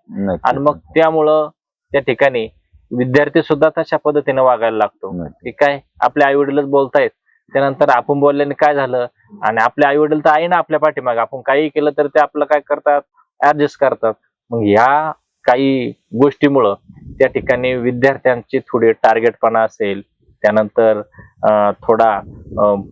आणि मग त्यामुळं त्या ठिकाणी विद्यार्थी सुद्धा तशा पद्धतीने वागायला लागतो की काय आपले आई वडीलच बोलतायत, त्यानंतर आपण बोलल्याने काय झालं, आणि आपले आई वडील तर आहे ना आपल्या पाठीमाग, आपण काही केलं तर ते आपलं काय करतात, ऍडजस्ट करतात. मग ह्या काही गोष्टीमुळं त्या ठिकाणी विद्यार्थ्यांची थोडी टार्गेटपणा असेल त्यानंतर थोडा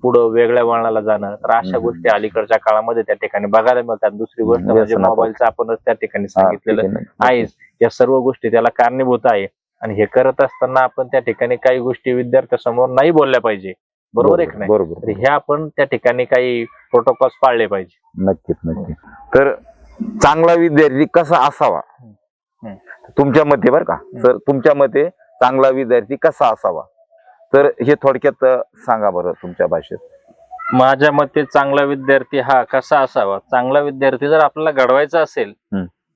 पुढं वेगळ्या वळणाला जाणं, तर अशा गोष्टी अलीकडच्या काळामध्ये त्या ठिकाणी बघायला मिळतात. दुसरी गोष्ट म्हणजे व्यसनापासून. मोबाईलचं आपणच त्या ठिकाणी सांगितलेलं ठीक आहे. आहेच. या सर्व गोष्टी त्याला कारणीभूत आहे आणि हे करत असताना आपण त्या ठिकाणी काही गोष्टी विद्यार्थ्यासमोर नाही बोलल्या पाहिजे, बरोबर आहे की नाही? बरोबर. तर हे आपण त्या ठिकाणी काही प्रोटोकॉल्स पाळले पाहिजे. नक्कीच नक्कीच. तर चांगला विद्यार्थी कसा असावा हम्म. तुमच्या मते, बरं का सर, तुमच्या मते चांगला विद्यार्थी कसा असावा, तर हे थोडक्यात सांगा बरं तुमच्या भाषेत. माझ्या मते चांगला विद्यार्थी हा कसा असावा, चांगला विद्यार्थी जर आपल्याला घडवायचा असेल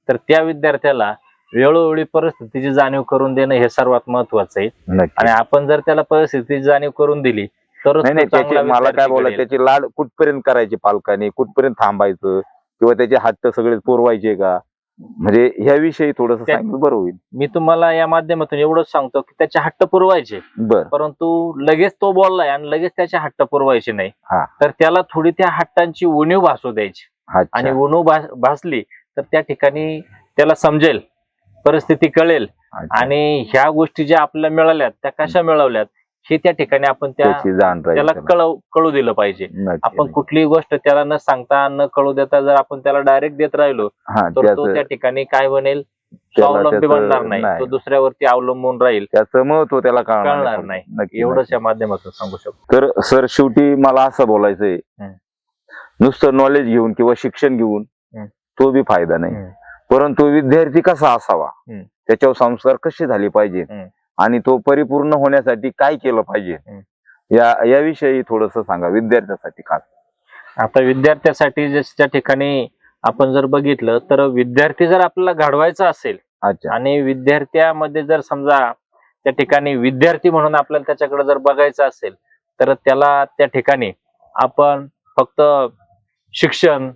तर त्या विद्यार्थ्याला वेळोवेळी परिस्थितीची जाणीव करून देणं हे सर्वात महत्वाचं आहे. नक्की. आणि आपण जर त्याला परिस्थितीची जाणीव करून दिली तरच नाही तो नाही, चांगला त्याची मला काय विद्यार्थी बोलायचं, घडेल. त्याची लाड कुठपर्यंत करायची पालकांनी, कुठपर्यंत थांबायचं, किंवा त्याचे हट्ट सगळे पुरवायचे का, म्हणजे ह्याविषयी थोडस सांगितलं बरं होईल. मी तुम्हाला या माध्यमातून एवढंच सांगतो की त्याचे हट्ट पुरवायचे, बर. परंतु लगेच तो बोललाय आणि लगेच त्याचे हट्ट पुरवायचे नाही. हा. तर त्याला थोडी त्या हट्टांची उणीव भासू द्यायची अच्छा. आणि उणीव भासली तर त्या ठिकाणी त्याला समजेल, परिस्थिती कळेल अच्छा. आणि ह्या गोष्टी ज्या आपल्याला मिळाल्यात त्या कशा मिळवल्यात हे त्या ठिकाणी आपण त्याची जाण राहील त्याला त्याला. कळू दिलं पाहिजे. नक्की, आपण नक्की. कुठलीही गोष्ट त्याला न सांगता न कळू देता जर आपण त्याला डायरेक्ट देत राहिलो हा, तर तो त्याचं त्या ठिकाणी काय बनेल, त्याला स्वावलंबी त्याचं बनणार नाही, नाही. तो दुसऱ्यावरती अवलंबून राहील, त्याचं महत्व त्याला कळणार नाही. नक्की, एवढंच नक्की. या माध्यमातून सांगू शकतो. तर सर, शेवटी मला असं बोलायचंय, नुसतं नॉलेज घेऊन किंवा शिक्षण घेऊन तो बी फायदा नाही, परंतु विद्यार्थी कसा असावा, त्याच्यावर संस्कार कसे झाले पाहिजे आणि तो परिपूर्ण होण्यासाठी काय केलं पाहिजे, याविषयी थोडस सांगा विद्यार्थ्यासाठी खास. आता विद्यार्थ्यासाठी ज्या ठिकाणी आपण जर बघितलं तर विद्यार्थी जर आपल्याला घडवायचा असेल अच्छा. आणि विद्यार्थ्यामध्ये जर समजा त्या ठिकाणी विद्यार्थी म्हणून आपल्याला त्याच्याकडे जर बघायचं असेल तर त्याला त्या ठिकाणी आपण फक्त शिक्षण,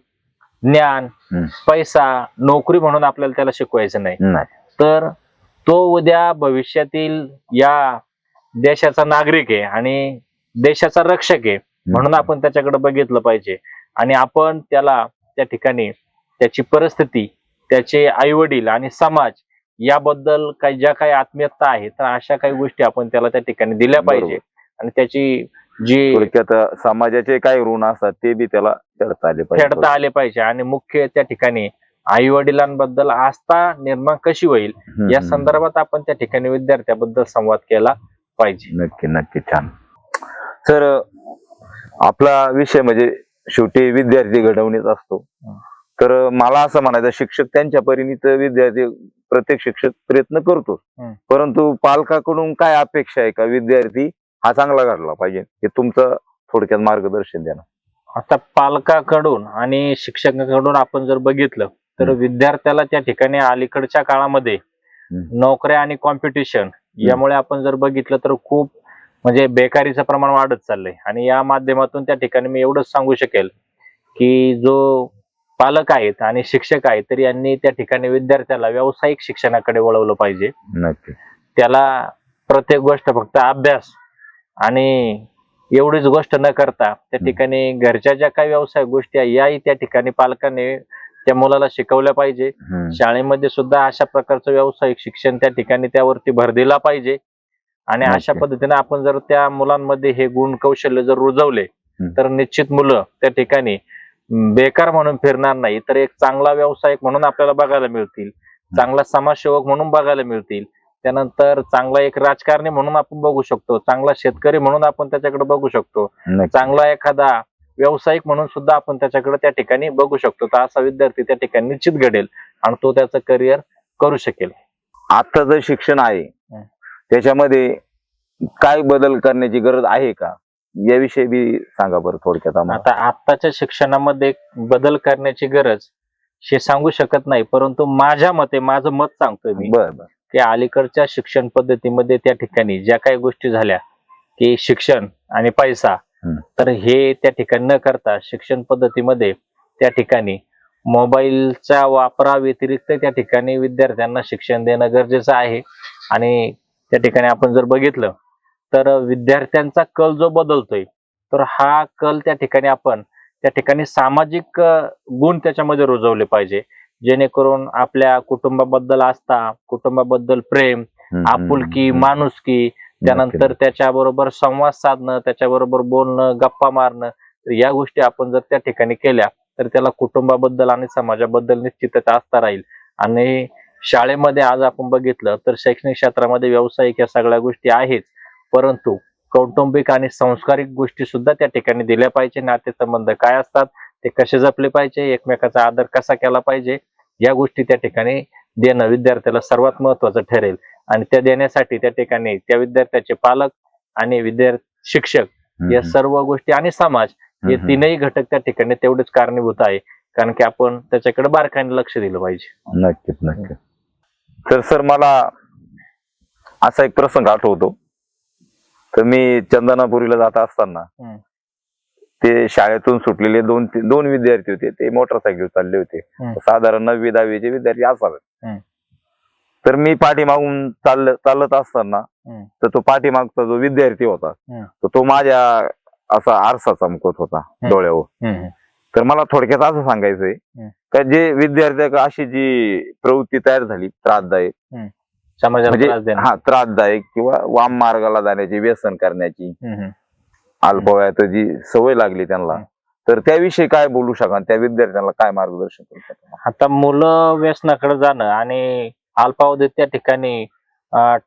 ज्ञान, पैसा, नोकरी म्हणून आपल्याला त्याला शिकवायचं नाही, तर तो उद्या भविष्यातील या देशाचा नागरिक आहे आणि देशाचा रक्षक आहे म्हणून आपण त्याच्याकडे बघितलं पाहिजे. आणि आपण त्याला त्या ठिकाणी त्याची परिस्थिती, त्याचे आई वडील आणि समाज याबद्दल ज्या काही आत्मीयता आहे तर अशा काही गोष्टी आपण त्याला त्या ठिकाणी दिल्या पाहिजे. आणि त्याची जी थोडक्यात समाजाचे काही ऋण असतात ते बी त्याला फेडता आले पाहिजे. आणि मुख्य त्या ठिकाणी आई वडिलांबद्दल आस्था निर्माण कशी होईल या संदर्भात आपण त्या ठिकाणी विद्यार्थ्याबद्दल संवाद केला पाहिजे. नक्की नक्की. छान सर, आपला विषय म्हणजे शेवटी विद्यार्थी घडवणेच असतो, तर मला असं म्हणायचं, शिक्षक त्यांच्या परीने विद्यार्थी, प्रत्येक शिक्षक प्रयत्न करतो, परंतु पालकाकडून काय अपेक्षा आहे का विद्यार्थी हा चांगला घडला पाहिजे, हे तुमचं थोडक्यात मार्गदर्शन द्या ना. आता पालकाकडून आणि शिक्षकांकडून आपण जर बघितलं तर विद्यार्थ्याला त्या ठिकाणी अलीकडच्या काळामध्ये नोकऱ्या आणि कॉम्पिटिशन यामुळे आपण जर बघितलं तर खूप म्हणजे बेकारीचं प्रमाण वाढत चाललंय. आणि या माध्यमातून त्या ठिकाणी मी एवढंच सांगू शकेल की जो पालक आहेत आणि शिक्षक आहेत तर यांनी त्या ठिकाणी विद्यार्थ्याला व्यावसायिक शिक्षणाकडे वळवलं पाहिजे. नक्की. त्याला प्रत्येक गोष्ट फक्त अभ्यास आणि एवढीच गोष्ट न करता त्या ठिकाणी घरच्या ज्या काही व्यवसाय गोष्टी आहे याही त्या ठिकाणी पालकांनी त्या मुलाला शिकवल्या पाहिजे. शाळेमध्ये सुद्धा अशा प्रकारचं व्यावसायिक शिक्षण त्या ठिकाणी त्यावरती भर दिला पाहिजे. आणि अशा पद्धतीने आपण जर त्या मुलांमध्ये हे गुण कौशल्य जर रुजवले तर निश्चित मुलं त्या ठिकाणी बेकार म्हणून फिरणार नाही, तर एक चांगला व्यावसायिक म्हणून आपल्याला बघायला मिळतील, चांगला समाजसेवक म्हणून बघायला मिळतील, त्यानंतर चांगला एक राजकारणी म्हणून आपण बघू शकतो, चांगला शेतकरी म्हणून आपण त्याच्याकडे बघू शकतो, चांगला एखादा व्यावसायिक म्हणून सुद्धा आपण त्याच्याकडे त्या ठिकाणी बघू शकतो. तर असा विद्यार्थी त्या ठिकाणी निश्चित घडेल आणि तो त्याचं करिअर करू शकेल. आता जे शिक्षण आहे त्याच्यामध्ये काय बदल करण्याची गरज आहे का, याविषयी बी सांगा बरं थोडक्यात आम्हाला. आता आत्ताच्या शिक्षणामध्ये बदल करण्याची गरज हे सांगू शकत नाही, परंतु माझ्या मते माझं मत सांगतोय मी की अलीकडच्या शिक्षण पद्धतीमध्ये त्या ठिकाणी ज्या काही गोष्टी झाल्या की शिक्षण आणि पैसा, तर हे त्या ठिकाणी न करता शिक्षण पद्धतीमध्ये त्या ठिकाणी मोबाईलच्या वापराव्यतिरिक्त त्या ठिकाणी विद्यार्थ्यांना शिक्षण देणं गरजेचं आहे. आणि त्या ठिकाणी आपण जर बघितलं तर विद्यार्थ्यांचा कल जो बदलतोय तर हा कल त्या ठिकाणी आपण त्या ठिकाणी सामाजिक गुण त्याच्यामध्ये रुजवले पाहिजे, जेणेकरून आपल्या कुटुंबाबद्दल आस्था, कुटुंबाबद्दल प्रेम, आपुलकी, माणुसकी त्यानंतर त्याच्याबरोबर संवाद साधणं, त्याच्याबरोबर बोलणं, गप्पा मारणं, तर या गोष्टी आपण जर त्या ठिकाणी केल्या तर त्याला कुटुंबाबद्दल आणि समाजाबद्दल निश्चितच आस्था राहील. आणि शाळेमध्ये आज आपण बघितलं तर शैक्षणिक क्षेत्रामध्ये व्यावसायिक या सगळ्या गोष्टी आहेच, परंतु कौटुंबिक आणि संस्कारिक गोष्टी सुद्धा त्या ठिकाणी दिल्या पाहिजे. नातेसंबंध काय असतात, ते कसे जपले पाहिजे, एकमेकाचा आदर कसा केला पाहिजे, या गोष्टी त्या ठिकाणी देणं विद्यार्थ्याला सर्वात महत्वाचं ठरेल. आणि त्या देण्यासाठी त्या ठिकाणी त्या विद्यार्थ्याचे पालक आणि शिक्षक या सर्व गोष्टी आणि समाज हे तीनही घटक त्या ठिकाणी तेवढेच कारणीभूत आहे, कारण की आपण त्याच्याकडे बारकाईने लक्ष दिलं पाहिजे. नक्कीच नक्कीच. तर सर मला असा एक प्रसंग आठवतो. तर मी चंदनापुरीला जात असताना ते शाळेतून सुटलेले दोन विद्यार्थी होते. ते मोटरसायकल चालले होते. साधारण 9वी 10वीचे विद्यार्थी असावेत. तर मी पाठीमागून चालत असताना तर तो पाठीमागचा जो विद्यार्थी होता तर तो माझ्या असा आरसा चमकत होता डोळ्यावर. तर मला थोडक्यात असं सांगायचंय का जे विद्यार्थी अशी जी प्रवृत्ती तयार झाली त्रासदायक, म्हणजे त्रासदायक किंवा वाम मार्गाला जाण्याची, व्यसन करण्याची, अल्पवयात जी सवय लागली त्यांना, तर त्याविषयी काय बोलू शकाल? त्या विद्यार्थ्यांना काय मार्गदर्शन करू शकाल? आता मुलं व्यसनाकडे जाणं आणि अल्पावधीत त्या ठिकाणी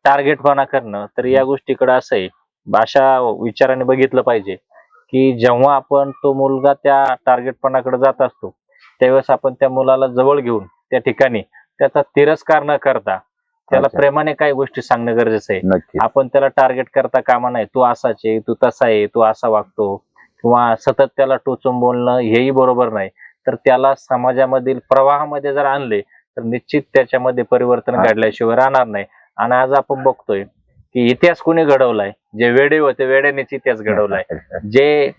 टार्गेटपणा करणं, तर या गोष्टीकडे असं आहे, अशा विचाराने बघितलं पाहिजे की जेव्हा आपण तो मुलगा त्या टार्गेटपणाकडे जात असतो त्यावेळेस आपण त्या मुलाला जवळ घेऊन त्या ठिकाणी त्याचा तिरस्कार न करता त्याला प्रेमाने काही गोष्टी सांगणं गरजेचं आहे. आपण त्याला टार्गेट करता कामा नाही, तू असाच आहे, तू तसा आहे, तू असा वागतो, किंवा सतत त्याला टोचून बोलणं हेही बरोबर नाही. तर त्याला समाजामधील प्रवाहामध्ये जर आणले तर निश्चित त्याच्यामध्ये परिवर्तन घडल्याशिवाय राहणार नाही. आणि आज आपण बघतोय की इतिहास कोणी घडवलाय? जे वेडे होते वेड्यानेच इतिहास घडवलाय. जे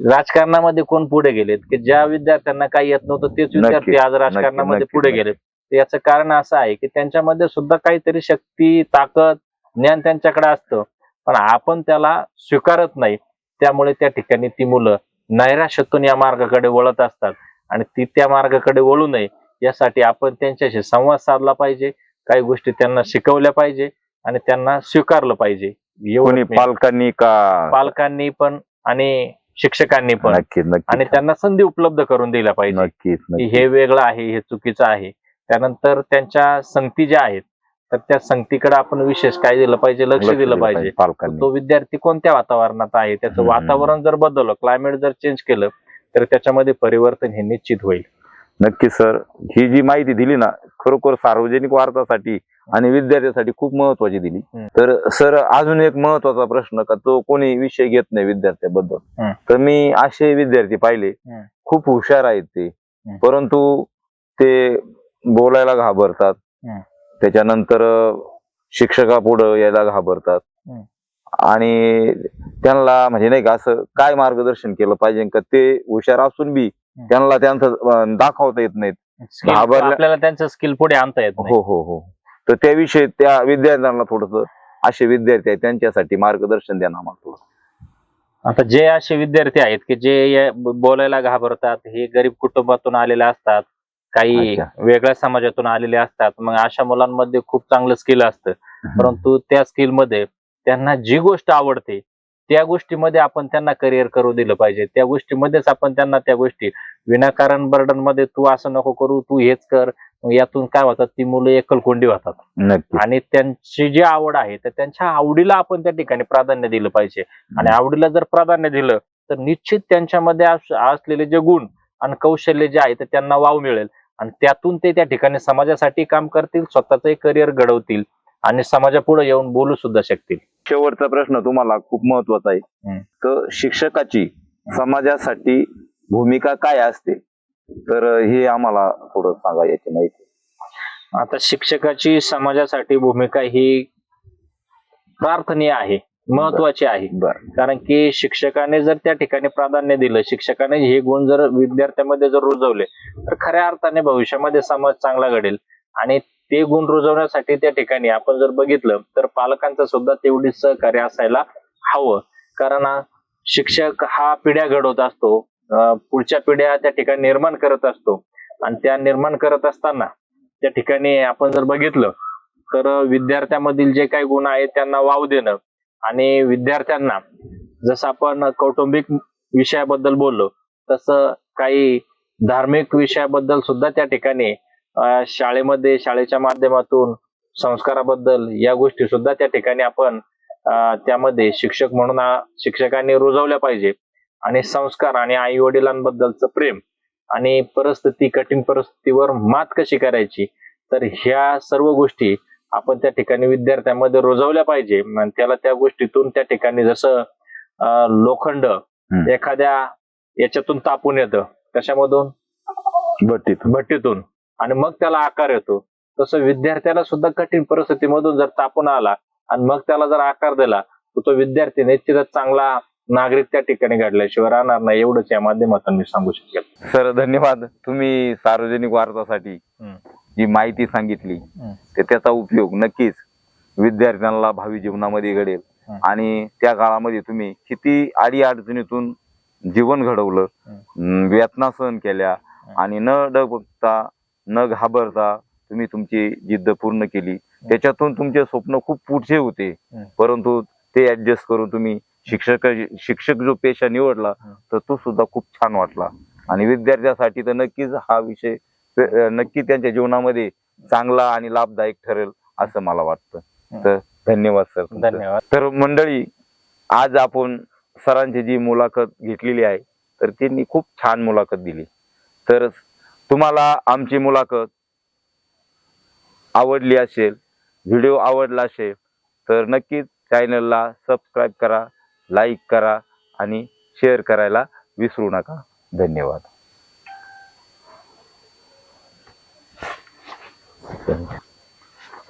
राजकारणामध्ये कोण पुढे गेलेत, की ज्या विद्यार्थ्यांना काही येत नव्हतं तेच विद्यार्थी आज राजकारणामध्ये पुढे गेलेत. याचं कारण असं आहे की त्यांच्यामध्ये सुद्धा काहीतरी शक्ती, ताकद, ज्ञान त्यांच्याकडे असतं, पण आपण त्याला स्वीकारत नाही. त्यामुळे त्या ठिकाणी ती मुलं नैराश्यातून या मार्गाकडे वळत असतात. आणि ती त्या मार्गाकडे वळू नये यासाठी आपण त्यांच्याशी संवाद साधला पाहिजे, काही गोष्टी त्यांना शिकवल्या पाहिजे आणि त्यांना स्वीकारलं पाहिजे. पालकांनी पण आणि शिक्षकांनी पण, आणि त्यांना संधी उपलब्ध करून दिल्या पाहिजे की हे वेगळं आहे, हे चुकीचं आहे. त्यानंतर त्यांच्या संगती ज्या आहेत तर त्या संगतीकडे आपण विशेष काय दिलं पाहिजे, लक्ष दिलं पाहिजे. तो विद्यार्थी कोणत्या वातावरणात आहे, त्याचं वातावरण जर बदललं, क्लायमेट जर चेंज केलं तर त्याच्यामध्ये परिवर्तन हे निश्चित होईल. नक्की सर, ही जी माहिती दिली ना खरोखर सार्वजनिक वार्तासाठी आणि विद्यार्थ्यासाठी खूप महत्वाची दिली. तर सर अजून एक महत्वाचा प्रश्न, का तो कोणी विषय घेत नाही विद्यार्थ्याबद्दल, तर मी असे विद्यार्थी पाहिले खूप हुशार आहेत ते, परंतु ते बोलायला घाबरतात, त्याच्यानंतर शिक्षकापुढे यायला घाबरतात. आणि त्यांना म्हणजे नाही का असं काय मार्गदर्शन केलं पाहिजे का ते हुशार असून बी त्यांना त्यांचं दाखवता येत नाहीत, आपल्याला त्यांचं स्किल पुढे आणता येत नाही. हो. तर त्याविषयी त्या विद्यार्थ्यांना थोडस, असे विद्यार्थी आहेत त्यांच्यासाठी मार्गदर्शन द्या ना थोडं. आता जे असे विद्यार्थी आहेत की जे बोलायला घाबरतात, हे गरीब कुटुंबातून आलेले असतात, काही वेगळ्या समाजातून आलेले असतात, मग अशा मुलांमध्ये खूप चांगलं स्किल असतं, परंतु त्या स्किल मध्ये त्यांना जी गोष्ट आवडते त्या गोष्टीमध्ये आपण त्यांना करिअर करू दिलं पाहिजे. त्या गोष्टीमध्येच आपण त्यांना त्या गोष्टी, विनाकारण बर्डन मध्ये तू असं नको करू, तू हेच कर, यातून काय होतात, ती मुलं एकलकोंडी होतात. आणि त्यांची जी आवड आहे तर त्यांच्या आवडीला आपण त्या ठिकाणी प्राधान्य दिलं पाहिजे. आणि आवडीला जर प्राधान्य दिलं तर निश्चित त्यांच्यामध्ये असलेले जे गुण आणि कौशल्य जे आहे तर त्यांना वाव मिळेल, आणि त्यातून ते त्या ठिकाणी समाजासाठी काम करतील, स्वतःच एक करिअर घडवतील आणि समाजापुढे येऊन बोलू सुद्धा शकतील. शेवटचा प्रश्न तुम्हाला खूप महत्वाचा आहे, तर शिक्षकाची समाजासाठी भूमिका काय असते, तर हे आम्हाला थोडं सांगा याची माहिती. आता शिक्षकाची समाजासाठी भूमिका ही प्रार्थनीय आहे, महत्वाची आहे. कारण की शिक्षकाने जर त्या ठिकाणी प्राधान्य दिलं, शिक्षकाने हे गुण जर विद्यार्थ्यांमध्ये जर रुजवले तर खऱ्या अर्थाने भविष्यामध्ये समाज चांगला घडेल. आणि ते गुण रुजवण्यासाठी त्या ठिकाणी आपण जर बघितलं तर पालकांचं सुद्धा तेवढीच सहकार्य असायला हवं. कारण शिक्षक हा पिढ्या घडवत असतो, पुढच्या पिढ्या त्या ठिकाणी निर्माण करत असतो. आणि त्या निर्माण करत असताना त्या ठिकाणी आपण जर बघितलं तर विद्यार्थ्यामधील जे काही गुण आहेत त्यांना वाव देणं आणि विद्यार्थ्यांना जसं आपण कौटुंबिक विषयाबद्दल बोललो तसं काही धार्मिक विषयाबद्दल सुद्धा त्या ठिकाणी शाळेमध्ये शाळेच्या माध्यमातून संस्काराबद्दल या गोष्टी सुद्धा त्या ठिकाणी आपण त्यामध्ये शिक्षक म्हणून शिक्षकांनी रुजवल्या पाहिजे. आणि संस्कार आणि आई वडिलांबद्दलचं प्रेम आणि कठीण परिस्थितीवर मात कशी करायची, तर ह्या सर्व गोष्टी आपण त्या ठिकाणी विद्यार्थ्यांमध्ये रुजवल्या पाहिजे. त्याला त्या गोष्टीतून त्या ठिकाणी जसं लोखंड एखाद्या याच्यातून तापून येतं, कशामधून, भट्टीतून, आणि मग त्याला आकार येतो, तसं विद्यार्थ्याला सुद्धा कठीण परिस्थितीमधून जर तापून आला आणि मग त्याला जर आकार दिला तर तो विद्यार्थी निश्चितच चांगला नागरिक त्या ठिकाणी घडल्याशिवाय राहणार नाही. एवढंच या माध्यमातून मी सांगू शकेल. सर धन्यवाद. तुम्ही सार्वजनिक वार्तासाठी जी माहिती सांगितली ते त्याचा उपयोग नक्कीच विद्यार्थ्यांना भावी जीवनामध्ये घडेल. आणि त्या काळामध्ये तुम्ही किती अडीअडचणीतून जीवन घडवलं, वेदना सहन केल्या आणि न डगमगता न घाबरता तुम्ही तुमची जिद्द पूर्ण केली. त्याच्यातून तुमचे स्वप्न खूप पुढचे होते, परंतु ते ऍडजस्ट करून तुम्ही शिक्षक जो पेशा निवडला तर तो सुद्धा खूप छान वाटला. आणि विद्यार्थ्यासाठी तर नक्कीच हा विषय नक्की त्यांच्या जीवनामध्ये चांगला आणि लाभदायक ठरेल असं मला वाटतं. तर धन्यवाद सर. धन्यवाद. तर मंडळी, आज आपण सरांची जी मुलाखत घेतलेली आहे तर त्यांनी खूप छान मुलाखत दिली. तर तुम्हाला आमची मुलाखत आवडली असेल, व्हिडिओ आवडला असेल तर नक्कीच चॅनलला सबस्क्राईब करा, लाईक करा आणि शेअर करायला विसरू नका. धन्यवाद.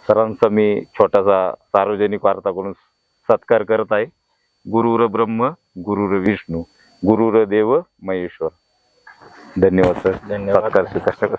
सरांचा मी छोटासा सार्वजनिक वार्ता करून सत्कार करत आहे. गुरुर ब्रह्म गुरुर विष्णू गुरुर देव महेश्वर. धन्यवाद सर. धन्यवाद. सत्कार स्वीकार.